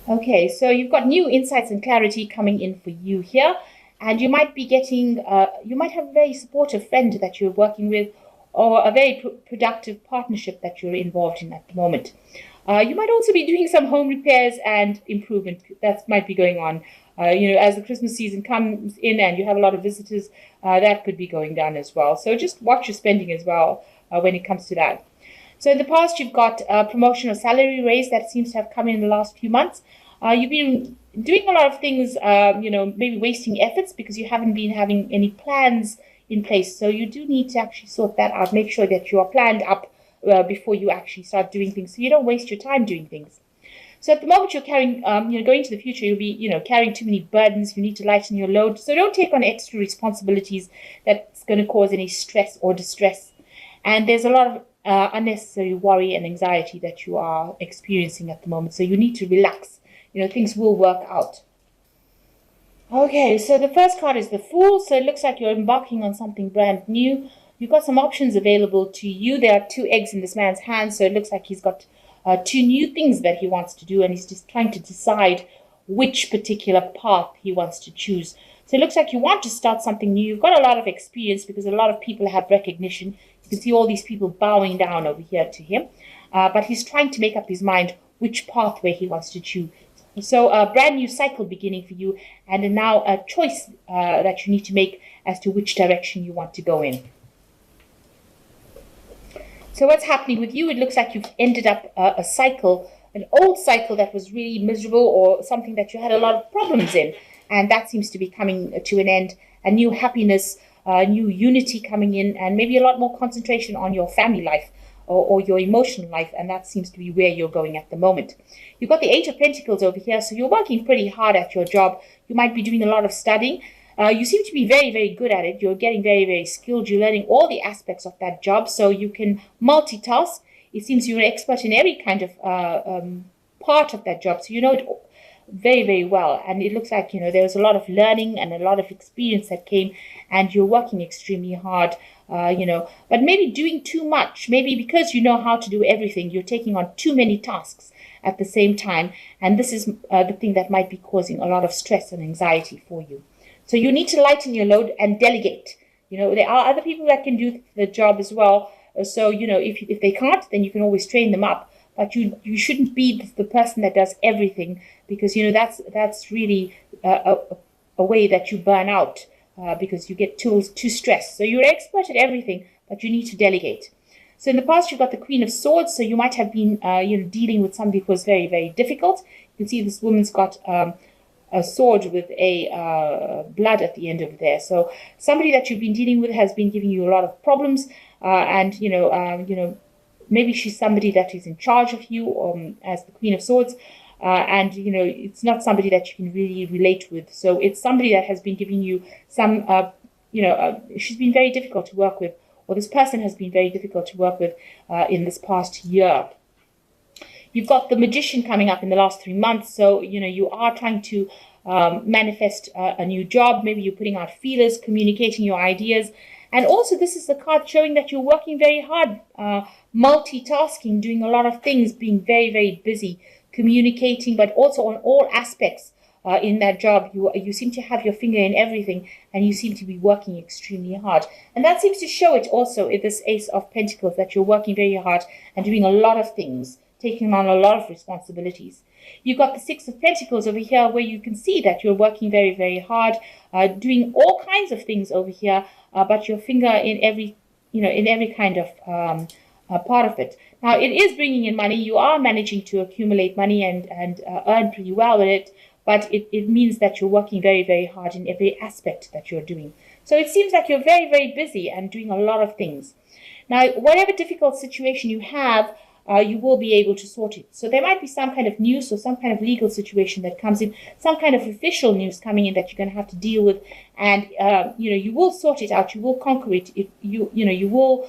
Okay, so you've got new insights and clarity coming in for you here, and you might be getting, you might have a very supportive friend that you're working with, or a very productive partnership that you're involved in at the moment. You might also be doing some home repairs and improvement that might be going on. As the Christmas season comes in and you have a lot of visitors, that could be going down as well. So just watch your spending as well when it comes to that. So in the past, you've got a promotion or salary raise that seems to have come in the last few months. You've been doing a lot of things, maybe wasting efforts because you haven't been having any plans in place. So you do need to actually sort that out. Make sure that you are planned up before you actually start doing things, so you don't waste your time doing things. So at the moment you're carrying, going to the future, you'll be, carrying too many burdens. You need to lighten your load. So don't take on extra responsibilities that's going to cause any stress or distress. And there's a lot of unnecessary worry and anxiety that you are experiencing at the moment. So you need to relax. Things will work out. Okay, so the first card is the Fool. So it looks like you're embarking on something brand new. You've got some options available to you. There are two eggs in this man's hand, so it looks like he's got two new things that he wants to do, and he's just trying to decide which particular path he wants to choose. So it looks like you want to start something new. You've got a lot of experience because a lot of people have recognition. You can see all these people bowing down over here to him, but he's trying to make up his mind which pathway he wants to choose. So a brand new cycle beginning for you, and now a choice that you need to make as to which direction you want to go in. So what's happening with you? It looks like you've ended up a cycle, an old cycle that was really miserable, or something that you had a lot of problems in. And that seems to be coming to an end. A new happiness, a new unity coming in, and maybe a lot more concentration on your family life or your emotional life. And that seems to be where you're going at the moment. You've got the Eight of Pentacles over here. So you're working pretty hard at your job. You might be doing a lot of studying. You seem to be very, very good at it. You're getting very, very skilled. You're learning all the aspects of that job, so you can multitask. It seems you're an expert in every kind of part of that job, so you know it very, very well. And it looks like, there was a lot of learning and a lot of experience that came, and you're working extremely hard, but maybe doing too much. Maybe because you know how to do everything, you're taking on too many tasks at the same time, and this is the thing that might be causing a lot of stress and anxiety for you. So you need to lighten your load and delegate. There are other people that can do the job as well. So, if they can't, then you can always train them up. But you shouldn't be the person that does everything, because, that's really a way that you burn out because you get too stressed. So you're an expert at everything, but you need to delegate. So in the past, you've got the Queen of Swords. So you might have been, dealing with somebody who was very, very difficult. You can see this woman's got a sword with a blood at the end of there. So somebody that you've been dealing with has been giving you a lot of problems, and maybe she's somebody that is in charge of you as the Queen of Swords, and it's not somebody that you can really relate with. So it's somebody that has been giving you some, she's been very difficult to work with, or this person has been very difficult to work with in this past year. You've got the Magician coming up in the last 3 months. So, you are trying to manifest a new job. Maybe you're putting out feelers, communicating your ideas. And also, this is the card showing that you're working very hard, multitasking, doing a lot of things, being very, very busy, communicating, but also on all aspects in that job. You seem to have your finger in everything, and you seem to be working extremely hard. And that seems to show it also in this Ace of Pentacles, that you're working very hard and doing a lot of things, taking on a lot of responsibilities. You've got the Six of Pentacles over here, where you can see that you're working very, very hard, doing all kinds of things over here, but your finger in every, in every kind of part of it. Now, it is bringing in money. You are managing to accumulate money and earn pretty well with it, but it means that you're working very, very hard in every aspect that you're doing. So it seems like you're very, very busy and doing a lot of things. Now, whatever difficult situation you have, you will be able to sort it. So there might be some kind of news or some kind of legal situation that comes in, some kind of official news coming in that you're going to have to deal with, and you will sort it out. You will conquer it. You will.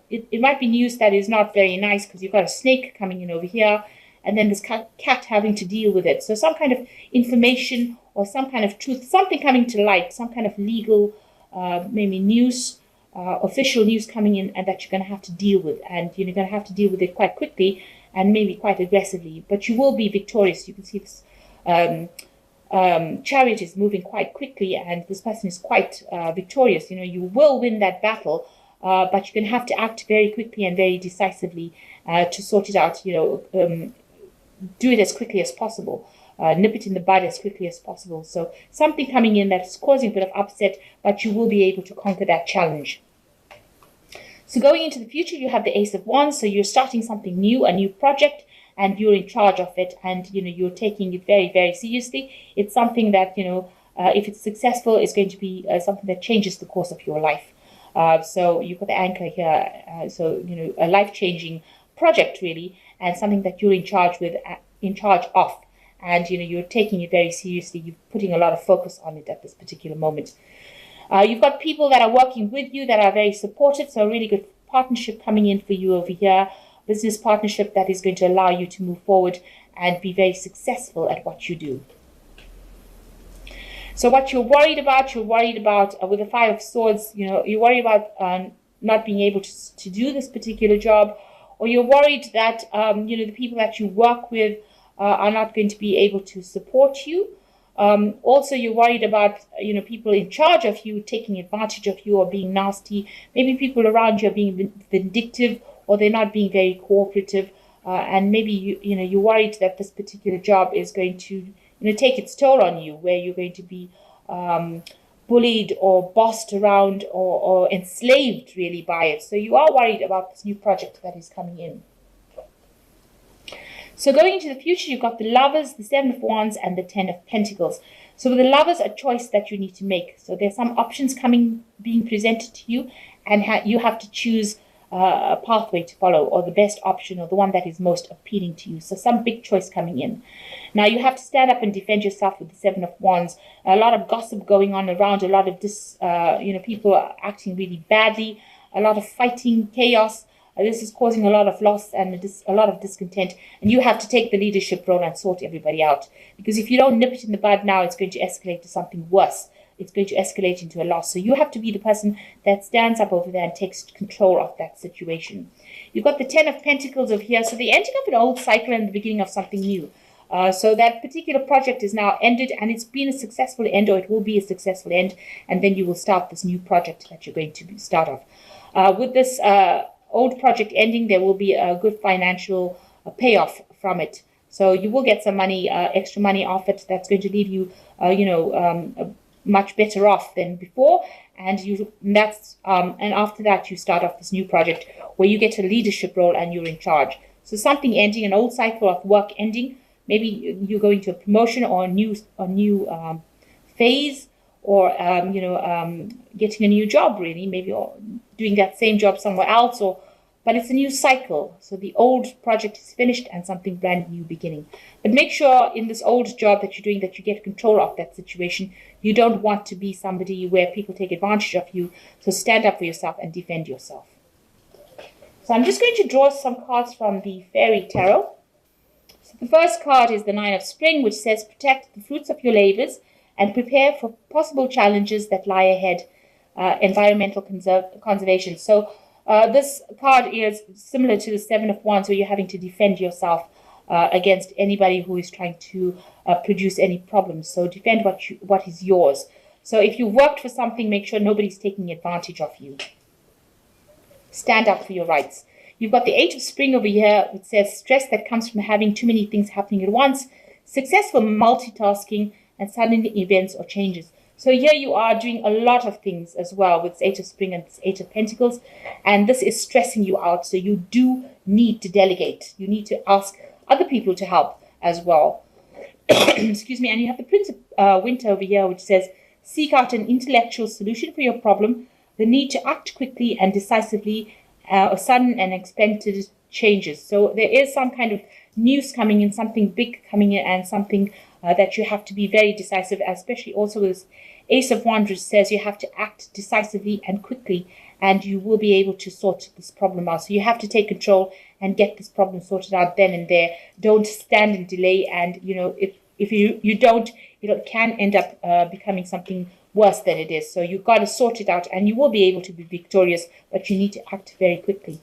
It might be news that is not very nice because you've got a snake coming in over here, and then this cat having to deal with it. So some kind of information or some kind of truth, something coming to light, some kind of legal, maybe news. Official news coming in, and that you're going to have to deal with, and you're going to have to deal with it quite quickly. and maybe quite aggressively, but you will be victorious. You can see this chariot is moving quite quickly, and this person is quite victorious. You will win that battle, but you're going to have to act very quickly and very decisively to sort it out. Do it as quickly as possible. Nip it in the bud as quickly as possible. So something coming in that's causing a bit of upset, but you will be able to conquer that challenge. So going into the future, you have the Ace of Wands. So you're starting something new, a new project, and you're in charge of it, and you're taking it very, very seriously. It's something that if it's successful, it's going to be something that changes the course of your life. So you've got the anchor here. So a life-changing project really, and something that you're in charge of, and you're taking it very seriously. You're putting a lot of focus on it at this particular moment. You've got people that are working with you that are very supportive, so a really good partnership coming in for you over here. Business partnership that is going to allow you to move forward and be very successful at what you do. So what you're worried about with the Five of Swords, you're worried about not being able to do this particular job, or you're worried that the people that you work with are not going to be able to support you. Also, you're worried about people in charge of you taking advantage of you or being nasty. Maybe people around you are being vindictive, or they're not being very cooperative. And maybe you're worried that this particular job is going to take its toll on you, where you're going to be bullied or bossed around or enslaved really by it. So you are worried about this new project that is coming in. So going into the future, you've got the Lovers, the Seven of Wands, and the Ten of Pentacles. So with the Lovers, a choice that you need to make. So there's some options being presented to you, and you have to choose a pathway to follow, or the best option, or the one that is most appealing to you. So some big choice coming in. Now you have to stand up and defend yourself with the Seven of Wands. A lot of gossip going on around, a lot of people are acting really badly, a lot of fighting, chaos. This is causing a lot of loss and a lot of discontent, and you have to take the leadership role and sort everybody out. Because if you don't nip it in the bud now, it's going to escalate to something worse. It's going to escalate into a loss. So you have to be the person that stands up over there and takes control of that situation. You've got the Ten of Pentacles over here. So the ending of an old cycle and the beginning of something new. So that particular project is now ended, and it's been a successful end, or it will be a successful end, and then you will start this new project that you're going to start off. With this old project ending, there will be a good financial payoff from it. So you will get some money, extra money off it. That's going to leave you, much better off than before. And after that, you start off this new project where you get a leadership role and you're in charge. So something ending, an old cycle of work ending. Maybe you're going to a promotion or a new phase, or getting a new job really, maybe, or doing that same job somewhere else, but it's a new cycle. So the old project is finished and something brand new beginning. But make sure in this old job that you're doing that you get control of that situation. You don't want to be somebody where people take advantage of you. So stand up for yourself and defend yourself. So I'm just going to draw some cards from the Fairy Tarot. So the first card is the Nine of Spring, which says protect the fruits of your labors and prepare for possible challenges that lie ahead. Environmental conservation. So this card is similar to the Seven of Wands, where you're having to defend yourself against anybody who is trying to produce any problems. So defend what is yours. So if you worked for something, make sure nobody's taking advantage of you. Stand up for your rights. You've got the Eight of Spring over here, which says stress that comes from having too many things happening at once, successful multitasking, and sudden events or changes. So here you are doing a lot of things as well with this Eight of Spring and this Eight of Pentacles, and this is stressing you out. So you do need to delegate. You need to ask other people to help as well. Excuse me. And you have the Prince of Winter over here, which says seek out an intellectual solution for your problem, the need to act quickly and decisively, or sudden and unexpected changes. So there is some kind of news coming in, something big coming in, and something that you have to be very decisive, especially also with Ace of Wands, which says you have to act decisively and quickly, and you will be able to sort this problem out. So you have to take control and get this problem sorted out then and there. Don't stand and delay, and if you don't, it can end up becoming something worse than it is. So you've got to sort it out, and you will be able to be victorious, but you need to act very quickly.